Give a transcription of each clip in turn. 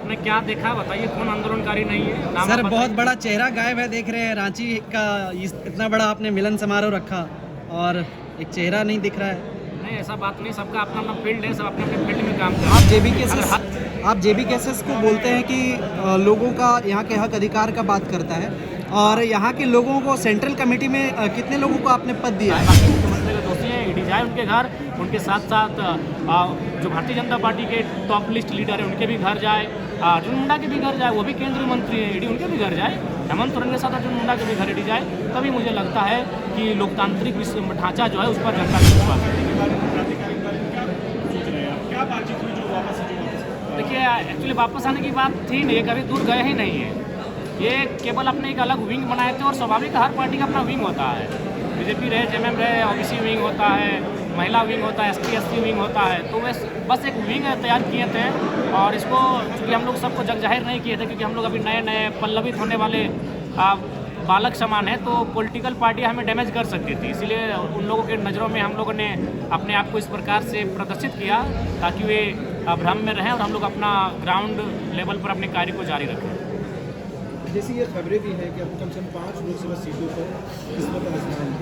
आपने क्या देखा बताइए, कौन आंदोलनकारी नहीं है? नाम सर आप बहुत बताइए। बड़ा चेहरा गायब है, देख रहे हैं रांची का इतना बड़ा आपने मिलन समारोह रखा और एक चेहरा नहीं दिख रहा है। नहीं, ऐसा बात नहीं, सबका अपना अपना फील्ड है, सब अपने अपने फील्ड में काम कर आप रहे जेबी हैं। अगर केसेस हक आप जेबी केसेस को बोलते हैं कि लोगों का यहाँ के हक अधिकार का बात करता है और यहाँ के लोगों को सेंट्रल कमेटी में कितने लोगों को आपने पद दिया है? बाकी मुख्यमंत्री के दोषी हैं, ईडी जाए उनके घर, उनके साथ साथ जो भारतीय जनता पार्टी के टॉप लिस्ट लीडर है उनके भी घर जाए, अर्जुन मुंडा के भी घर जाए, वो भी केंद्रीय मंत्री हैं, ईडी उनके भी घर जाए, हेमंत सोरेन के साथ अर्जुन मुंडा के भी घर ईडी जाए, तभी मुझे लगता है कि लोकतांत्रिक ढांचा जो है उस पर जनता का विश्वास है। देखिए, एक्चुअली वापस आने की बात थी नहीं, कभी दूर गए ही नहीं है, ये केवल अपने एक अलग विंग बनाए थे और स्वाभाविक हर पार्टी का अपना विंग होता है, बीजेपी रहे, जेएमएम रहे, ओबीसी विंग होता है, महिला विंग होता है, एसटी एससी विंग होता है, तो बस एक विंग तैयार किए थे और इसको चूँकि हम लोग सबको जग जाहिर नहीं किए थे क्योंकि हम लोग अभी नए नए पल्लवित होने वाले बालक समान है, तो पॉलिटिकल पार्टी हमें डैमेज कर सकती थी, इसलिए उन लोगों के नज़रों में हम लोगों ने अपने आप को इस प्रकार से प्रदर्शित किया ताकि वे भ्रम में रहें और हम लोग अपना ग्राउंड लेवल पर अपने कार्य को जारी रखें। जैसे ये खबरें भी हैं कि अब कम से कम 5 लोकसभा सीटों पर किस्मत आजमाएं,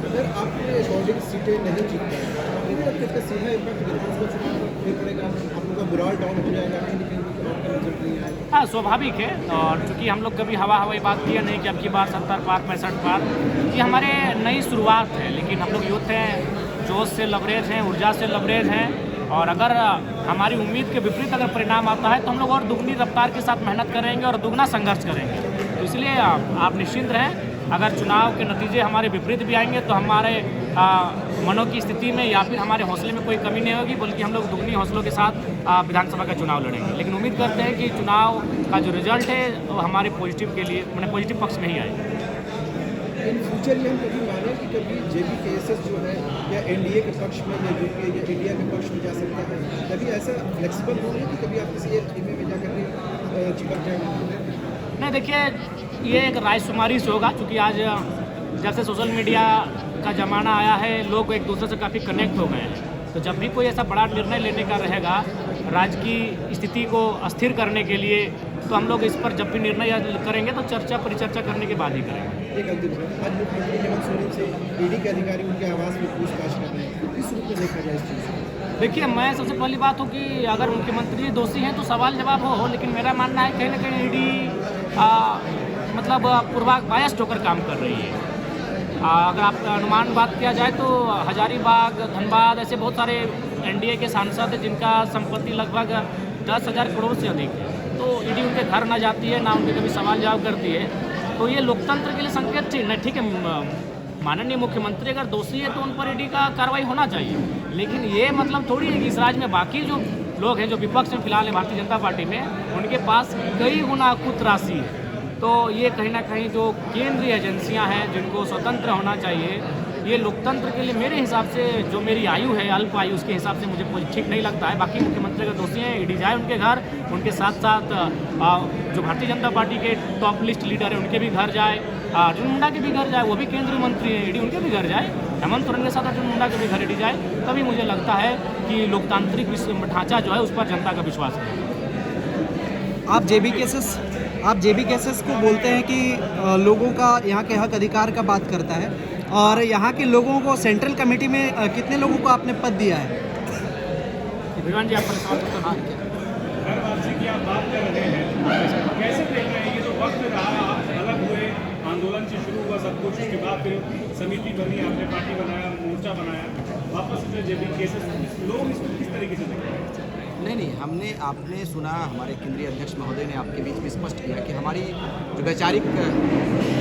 अगर आपने अकॉर्डिंग सीटें नहीं जीतते हैं तो इसका सीधा इम्पैक्ट विधानसभा चुनाव में पड़ेगा, आप लोग का मोरल डाउन हो जाएगा, कहीं ना कहीं आपका रिजल्ट नहीं आएगा। हाँ, स्वाभाविक है, और चूँकि हम लोग कभी हवाई बात किया नहीं कि अब की बार 70 पार 65 पार, ये हमारे नई शुरुआत है, लेकिन हम लोग यूथ हैं, जोश से लबरेज हैं, ऊर्जा से लबरेज हैं, और अगर हमारी उम्मीद के विपरीत अगर परिणाम आता है तो हम लोग और दुगनी रफ्तार के साथ मेहनत करेंगे और दुगना संघर्ष करेंगे। तो इसलिए आप निश्चिंत रहें, अगर चुनाव के नतीजे हमारे विपरीत भी आएंगे तो हमारे मनों की स्थिति में या फिर हमारे हौसले में कोई कमी नहीं होगी, बल्कि हम लोग दुगनी हौसलों के साथ विधानसभा का चुनाव लड़ेंगे। लेकिन उम्मीद करते हैं कि चुनाव का जो रिजल्ट है वो हमारे पॉजिटिव के लिए, मैंने पॉजिटिव पक्ष में ही आए। इन फ्यूचर में हम कभी माने कि कभी जेबी केसेस जो है या एनडीए के पक्ष में या यूपीए या इंडिया के पक्ष में जा सकता है, कभी ऐसा फ्लेक्सिबल होंगे कि कभी आप किसी एक खेमे में जाकर के चिपक जाएंगे? नहीं, देखिए, ये एक रायशुमारी से होगा, क्योंकि आज जब से सोशल मीडिया का ज़माना आया है लोग एक दूसरे से काफ़ी कनेक्ट हो गए हैं, तो जब भी कोई ऐसा बड़ा निर्णय लेने का रहेगा राज्य की स्थिति को अस्थिर करने के लिए, तो हम लोग इस पर जब भी निर्णय करेंगे तो चर्चा परिचर्चा करने के बाद ही करेंगे। एक अंतिम सवाल, आज मुख्यमंत्री हेमंत सोरेन से ईडी के अधिकारी उनके आवास में पूछताछ कर रहे हैं, किस रूप में देखा जाए इस चीज़ को? देखिए, मैं सबसे पहली बात हो कि अगर मुख्यमंत्री दोषी हैं तो सवाल जवाब हो, लेकिन मेरा मानना है कहीं ना कहीं ईडी मतलब पूर्वाग्रह बायस्ड होकर काम कर रही है। अगर आप अनुमान बात किया जाए तो हजारीबाग, धनबाद, ऐसे बहुत सारे एनडीए के सांसद हैं जिनका संपत्ति लगभग 10,000 करोड़ से अधिक है, तो ईडी उनके घर ना जाती है, ना उनके कभी सवाल जवाब करती है, तो ये लोकतंत्र के लिए संकेत ठीक है, माननीय मुख्यमंत्री अगर दोषी है तो उन पर ईडी का कार्रवाई होना चाहिए, लेकिन ये मतलब थोड़ी है कि इस राज्य में बाकी जो लोग हैं जो विपक्ष में फिलहाल है भारतीय जनता पार्टी में, उनके पास कई गुना कुत राशि है, तो ये कहीं ना कहीं जो केंद्रीय एजेंसियां हैं जिनको स्वतंत्र होना चाहिए, ये लोकतंत्र के लिए मेरे हिसाब से, जो मेरी आयु है अल्प आयु, उसके हिसाब से मुझे ठीक नहीं लगता है। बाकी मुख्यमंत्री अगर दोषी हैं, ईडी जाए उनके घर, उनके साथ साथ जो भारतीय जनता पार्टी के टॉप लिस्ट लीडर है उनके भी घर जाए, अर्जुन मुंडा के भी घर जाए, वो भी केंद्रीय मंत्री हैं, ईडी उनके भी घर जाए, हेमंत सोरेन के साथ अर्जुन मुंडा के भी घर ईडी जाए, तभी मुझे लगता है कि लोकतांत्रिक ढांचा जो है उस पर जनता का विश्वास है। आप जेबी केसेस को बोलते हैं कि लोगों का यहाँ के हक अधिकार का बात करता है और यहाँ के लोगों को सेंट्रल कमेटी में कितने लोगों को आपने पद दिया है? विमान जी, आपका सवाल तो हाँ, घर वापसी की आप बात कर रहे हैं, कैसे देख रहे हैं? ये जो वक्त रहा, आप अलग हुए, आंदोलन से शुरू हुआ सब कुछ, उसके बाद फिर समिति बनी, आपने पार्टी बनाया, मोर्चा बनाया, वापस जो जेबी केसेस, लोग इसको किस तरीके से देख रहे हैं? नहीं, आपने सुना, हमारे केंद्रीय अध्यक्ष महोदय ने आपके बीच में स्पष्ट किया कि हमारी जो वैचारिक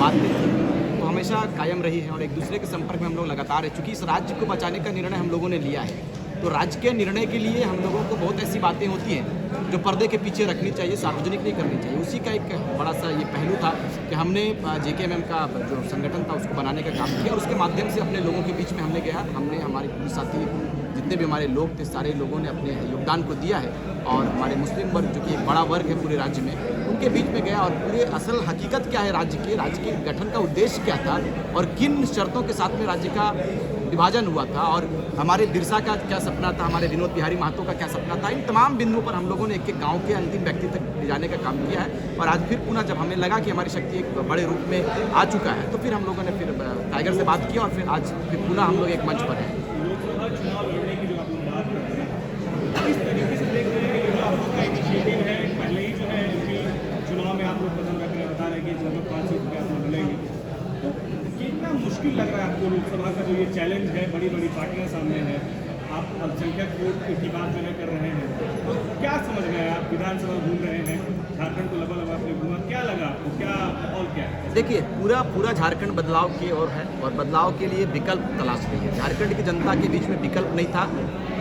बातें थी वो हमेशा कायम रही है और एक दूसरे के संपर्क में हम लोग लगातार है। चूँकि इस राज्य को बचाने का निर्णय हम लोगों ने लिया है, तो राज्य के निर्णय के लिए हम लोगों को बहुत ऐसी बातें होती हैं जो पर्दे के पीछे रखनी चाहिए, सार्वजनिक नहीं करनी चाहिए। उसी का एक बड़ा सा ये पहलू था कि हमने JKMM का जो संगठन था उसको बनाने का काम किया और उसके माध्यम से अपने लोगों के बीच में हमने हमारे पूरे साथी जितने भी हमारे लोग थे, सारे लोगों ने अपने योगदान को दिया है और हमारे मुस्लिम वर्ग जो कि एक बड़ा वर्ग है पूरे राज्य में, उनके बीच में गया और पूरे असल हकीकत क्या है राज्य के गठन का उद्देश्य क्या था और किन शर्तों के साथ में राज्य का विभाजन हुआ था और हमारे बिरसा का क्या सपना था, हमारे विनोद बिहारी महतो का क्या सपना था, इन तमाम बिंदुओं पर हम लोगों ने एक एक गाँव के अंतिम व्यक्ति तक ले जाने का काम किया है। और आज फिर पुनः जब हमें लगा कि हमारी शक्ति एक बड़े रूप में आ चुका है, तो फिर हम लोगों ने फिर टाइगर से बात किया और फिर आज फिर पुनः हम लोग एक मंच पर हैं। लोकसभा चुनाव लड़ने की जो आप लोग बात कर रहे हैं, किस तरीके से देख रहे हैं कि जो आप लोग का इनिशिएटिव है, पहले ही जो है एमपी चुनाव में आप लोग कदम रख रहे हैं, बता रहे हैं कि लगभग 5 सीट पे आप लोग लड़ेंगे, तो कितना मुश्किल लग रहा है आपको लोकसभा का जो ये चैलेंज है, बड़ी बड़ी पार्टियां सामने हैं, आप अल्पसंख्यक वोट की बात जो है कर रहे हैं, तो क्या समझ रहे हैं? आप विधानसभा घूम रहे हैं, झारखंड को लगभग आपने घूमा, क्या लगा आपको, क्या माहौल क्या है? देखिए, पूरा झारखंड बदलाव की ओर है और बदलाव के लिए विकल्प तलाश रही है। झारखंड की जनता के बीच में विकल्प नहीं था।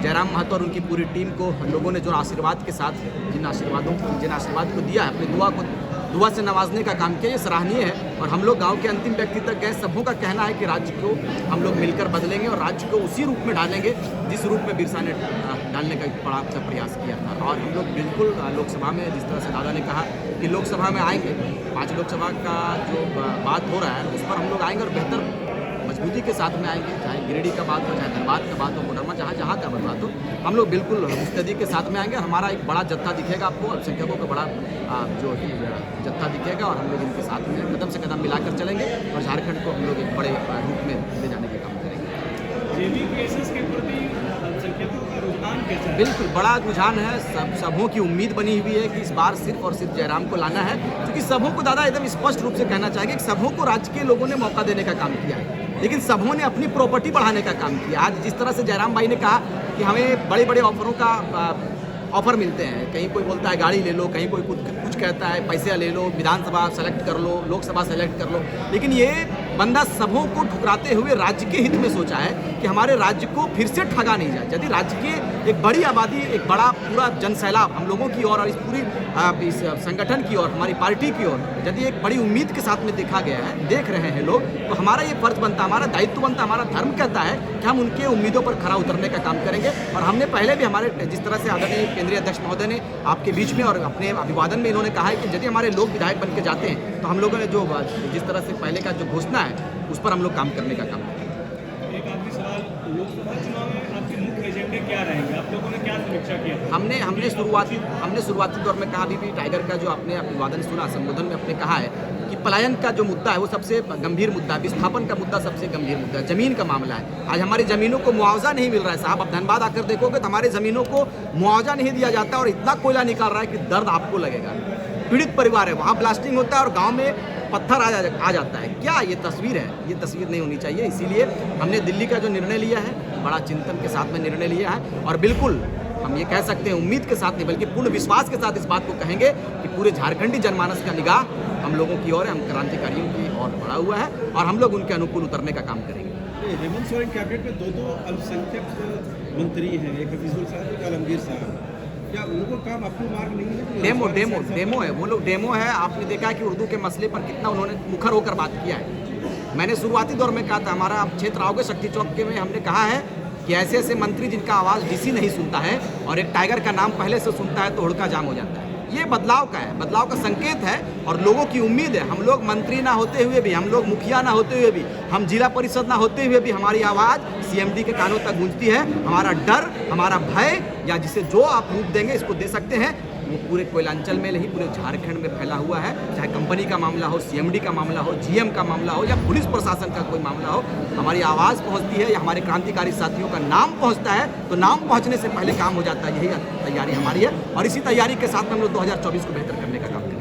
जयराम महतो और उनकी पूरी टीम को हम लोगों ने जो आशीर्वाद के साथ जिन आशीर्वाद को दिया है, अपनी दुआ से नवाजने का काम किया, ये सराहनीय है। और हम लोग गांव के अंतिम व्यक्ति तक गए। सबों का कहना है कि राज्य को हम लोग मिलकर बदलेंगे और राज्य को उसी रूप में डालेंगे जिस रूप में बिरसा ने डालने का एक बड़ा प्रयास किया था। और हम लोग बिल्कुल लोकसभा में, जिस तरह से दादा ने कहा कि लोकसभा में आएंगे, 5 लोकसभा का जो बात हो रहा है उस पर हम लोग आएंगे और बेहतर मजबूती के साथ में आएंगे। चाहे गिरिडीह का बात हो, चाहे धनबाद का बात हो, कोडरमा, जहाँ का बात हो, हम लोग बिल्कुल मुस्तैदी के साथ में आएंगे। और हमारा एक बड़ा जत्था दिखेगा आपको, अल्पसंख्यकों का बड़ा जो जत्था दिखेगा और हम लोग इनके साथ में कदम से कदम मिलाकर चलेंगे और झारखंड को हम लोग एक बड़े रूप में ले जाने का काम करेंगे। जेबी केसेस के प्रति अल्पसंख्यकों का रुझान कैसा है? बिल्कुल बड़ा रुझान है। सबों की उम्मीद बनी हुई है कि इस बार सिर्फ और सिर्फ जयराम को लाना है, क्योंकि सबों को दादा एकदम स्पष्ट रूप से कहना चाहेंगे कि सबों को राज्य के लोगों ने मौका देने का काम किया है, लेकिन सबों ने अपनी प्रॉपर्टी बढ़ाने का काम किया। आज जिस तरह से जयराम भाई ने कहा कि हमें बड़े बड़े ऑफरों का ऑफर मिलते हैं, कहीं कोई बोलता है गाड़ी ले लो, कहीं कोई कुछ कहता है पैसे ले लो, विधानसभा सेलेक्ट कर लो, लोकसभा सेलेक्ट कर लो, लेकिन ये बंदा सबों को ठुकराते हुए राज्य के हित में सोचा है कि हमारे राज्य को फिर से ठगा नहीं जाए। यदि राज्य की एक बड़ी आबादी, एक बड़ा पूरा जनसैलाब हम लोगों की ओर और इस पूरी इस संगठन की ओर, हमारी पार्टी की ओर यदि एक बड़ी उम्मीद के साथ में देखा गया है, देख रहे हैं लोग, तो हमारा ये फर्ज बनता, हमारा दायित्व बनता, हमारा धर्म कहता है कि हम उनके उम्मीदों पर खरा उतरने का काम करेंगे। और हमने पहले भी हमारे जिस तरह से आदरणीय केंद्रीय अध्यक्ष महोदय ने आपके बीच में और अपने अभिवादन में इन्होंने कहा है कि यदि हमारे लोग विधायक बन के जाते हैं तो हम लोगों ने जो जिस तरह से पहले का जो घोषणा है उस पर हम लोग काम करने का काम करेंगे। एक आखिरी सवाल, लोकसभा चुनाव में आपके मुख्य एजेंडे क्या रहेंगे? आप लोगों ने क्या समीक्षा किया? हमने शुरुआती दौर में कहा, भी टाइगर का जो आपने अभिवादन सुना, संबोधन में आपने कहा है कि पलायन का जो मुद्दा है वो सबसे गंभीर मुद्दा है, विस्थापन का मुद्दा सबसे गंभीर मुद्दा है, जमीन का मामला है। आज हमारी जमीनों को मुआवजा नहीं मिल रहा है साहब। आप धनबाद आकर देखोगे तो हमारी जमीनों को मुआवजा नहीं दिया जाता और इतना कोयला निकाल रहा है कि दर्द आपको लगेगा। पीड़ित परिवार है, वहाँ ब्लास्टिंग होता है और गाँव में पत्थर आ जाता है। क्या ये तस्वीर है? ये तस्वीर नहीं होनी चाहिए। इसीलिए हमने दिल्ली का जो निर्णय लिया है, बड़ा चिंतन के साथ में निर्णय लिया है और बिल्कुल हम ये कह सकते हैं उम्मीद के साथ नहीं बल्कि पूर्ण विश्वास के साथ इस बात को कहेंगे कि पूरे झारखंडी जनमानस का निगाह हम लोगों की ओर है, हम क्रांतिकारियों की ओर बढ़ा हुआ है और हम लोग उनके अनुकूल उतरने का काम करेंगे। हेमंत सोरेन कैबिनेट में दो अल्पसंख्यक मंत्री हैं, एक हफीजुल साहब, एक आलमगीर साहब। क्या उनको काम अपनी मार्ग नहीं है? डेमो है, वो लोग डेमो है। आपने देखा कि उर्दू के मसले पर कितना उन्होंने मुखर होकर बात किया है। मैंने शुरुआती दौर में कहा था, हमारा आप क्षेत्र आओगे शक्ति चौक के में, हमने कहा है कि ऐसे ऐसे मंत्री जिनका आवाज़ डीसी नहीं सुनता है और एक टाइगर का नाम पहले से सुनता है तो हुड़का जाम हो जाता है। ये बदलाव का है, बदलाव का संकेत है और लोगों की उम्मीद है। हम लोग मंत्री ना होते हुए भी, हम लोग मुखिया ना होते हुए भी, हम जिला परिषद ना होते हुए भी हमारी आवाज़ सीएमडी के कानों तक गूंजती है। हमारा डर, हमारा भय या जिसे जो आप रूप देंगे इसको दे सकते हैं, वो पूरे कोयलांचल में नहीं पूरे झारखंड में फैला हुआ है। चाहे कंपनी का मामला हो, सीएमडी का मामला हो, जीएम का मामला हो या पुलिस प्रशासन का कोई मामला हो, हमारी आवाज़ पहुंचती है या हमारे क्रांतिकारी साथियों का नाम पहुंचता है तो नाम पहुंचने से पहले काम हो जाता है। यही तैयारी हमारी है और इसी तैयारी के साथ में हम लोग 2024 को बेहतर करने का काम करेंगे।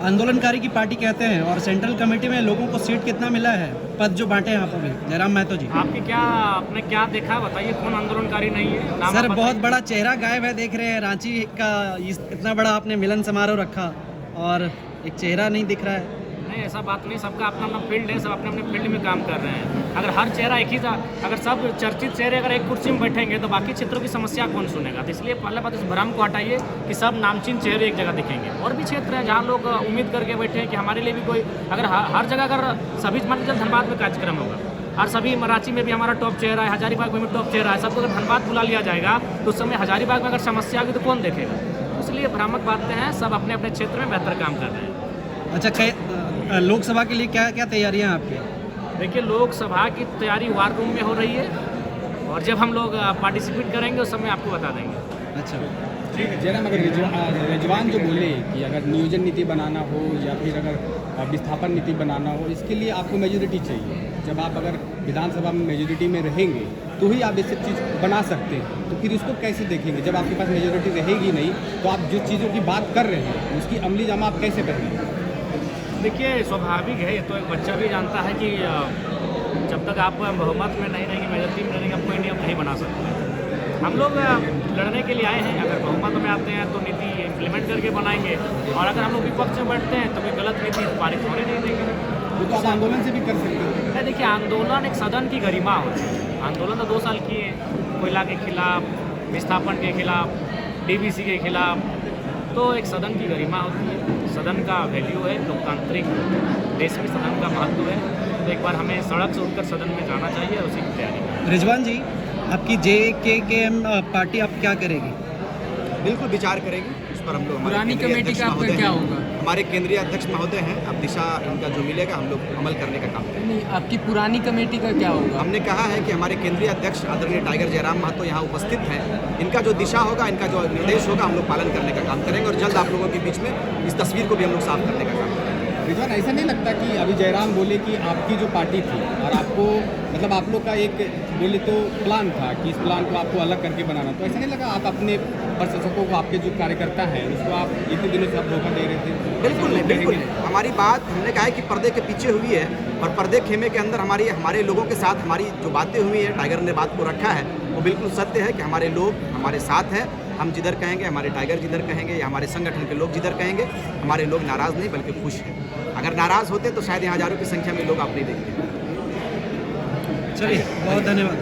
आंदोलनकारी की पार्टी कहते हैं और सेंट्रल कमेटी में लोगों को सीट कितना मिला है, पद जो बांटे हैं आप अभी? जयराम महतो जी, आपने क्या देखा बताइए, कौन आंदोलनकारी नहीं है? नाम सर आप बहुत बड़ा चेहरा गायब है, देख रहे हैं रांची का इतना बड़ा आपने मिलन समारोह रखा और एक चेहरा नहीं दिख रहा है। नहीं, ऐसा बात नहीं, सबका अपना अपना फील्ड है, सब अपने अपने फील्ड में काम कर रहे हैं। अगर हर चेहरा एक ही था, अगर सब चर्चित चेहरे अगर एक कुर्सी में बैठेंगे तो बाकी क्षेत्रों की समस्या कौन सुनेगा? तो इसलिए पहले बात इस भ्रम को हटाइए कि सब नामचीन चेहरे एक जगह दिखेंगे। और भी क्षेत्र हैं जहाँ लोग उम्मीद करके बैठे हैं कि हमारे लिए भी कोई, अगर हर जगह अगर सभी मान लीजिए धनबाद में कार्यक्रम होगा और सभी मराठी में भी हमारा टॉप चेहरा है, हजारीबाग में भी टॉप चेहरा है, सबको अगर धनबाद बुला लिया जाएगा तो उस समय हजारीबाग में अगर समस्या आएगी तो कौन देखेगा? इसलिए भ्रामक बातें हैं, सब अपने अपने क्षेत्र में बेहतर काम कर रहे हैं। अच्छा, लोकसभा के लिए क्या क्या तैयारियां आपकी? देखिए, लोकसभा की तैयारी वार रूम में हो रही है और जब हम लोग पार्टिसिपेट करेंगे उस समय आपको बता देंगे। अच्छा, जयराम, अगर रिजवान जो बोले कि अगर नियोजन नीति बनाना हो या फिर अगर विस्थापन नीति बनाना हो, इसके लिए आपको मेजोरिटी चाहिए। जब आप अगर विधानसभा में मेजोरिटी में रहेंगे तो ही आप ये सब चीज़ बना सकते हैं, तो फिर इसको कैसे देखेंगे? जब आपके पास मेजोरिटी रहेगी नहीं तो आप जो चीज़ों की बात कर रहे हैं उसकी अमली जामा आप कैसे करेंगे? देखिए, स्वाभाविक है, ये तो एक बच्चा भी जानता है कि जब तक आप बहुमत में नहीं रहेंगे, मेजोरिटी में रहेंगे, आप कोई नियम नहीं बना सकते। हम लोग लड़ने के लिए आए हैं। अगर बहुमत में आते हैं तो नीति इम्प्लीमेंट करके बनाएंगे, और अगर हम लोग विपक्ष में बैठते हैं तो कोई गलत नीति पारित होने नहीं देंगे। वो तो आप आंदोलन से भी कर सकते हैं। देखिए, आंदोलन एक सदन की गरिमा होती है। आंदोलन तो 2 साल किए, कोयला के खिलाफ, विस्थापन के खिलाफ, डीवीसी के खिलाफ, तो एक सदन की गरिमा होती है, सदन का वैल्यू है, लोकतांत्रिक देश में सदन का महत्व है। तो एक बार हमें सड़क से उठकर सदन में जाना चाहिए और उसी की तैयारी। रिजवान जी, आपकी JKM पार्टी आप क्या करेगी? बिल्कुल विचार करेंगे इस पर हम लोग। पुरानी कमेटी का आपका क्या होगा? हमारे केंद्रीय अध्यक्ष महोदय हैं, अब दिशा इनका जो मिलेगा हम लोग अमल करने का काम करेंगे। नहीं, आपकी पुरानी कमेटी का क्या होगा? हमने कहा है कि हमारे केंद्रीय अध्यक्ष आदरणीय टाइगर जयराम महतो यहाँ उपस्थित हैं। इनका जो दिशा होगा, इनका जो निर्देश होगा, हम लोग पालन करने का काम करेंगे और जल्द आप लोगों के बीच में इस तस्वीर को भी हम लोग साफ करने का काम करेंगे। रिजवान, ऐसा नहीं लगता कि अभी जयराम बोले कि आपकी जो पार्टी थी और आपको मतलब आप लोग का एक बोले तो प्लान था कि इस प्लान को आपको अलग करके बनाना, तो ऐसा नहीं लगा आप अपने प्रशासकों को, आपके जो कार्यकर्ता हैं उसको आप इतने दिनों से आप धोखा दे रहे थे? बिल्कुल नहीं, बिल्कुल नहीं। हमारी बात हमने कहा है कि पर्दे के पीछे हुई है और पर्दे खेमे के अंदर हमारे लोगों के साथ हमारी जो बातें हुई है, टाइगर ने बात को रखा है, वो बिल्कुल सत्य है कि हमारे लोग हमारे साथ हैं। हम जिधर कहेंगे, हमारे टाइगर जिधर कहेंगे या हमारे संगठन के लोग जिधर कहेंगे, हमारे लोग नाराज़ नहीं बल्कि खुश हैं। अगर नाराज़ होते तो शायद यहाँ हज़ारों की संख्या में लोग आप नहीं देखते। चलिए, बहुत धन्यवाद।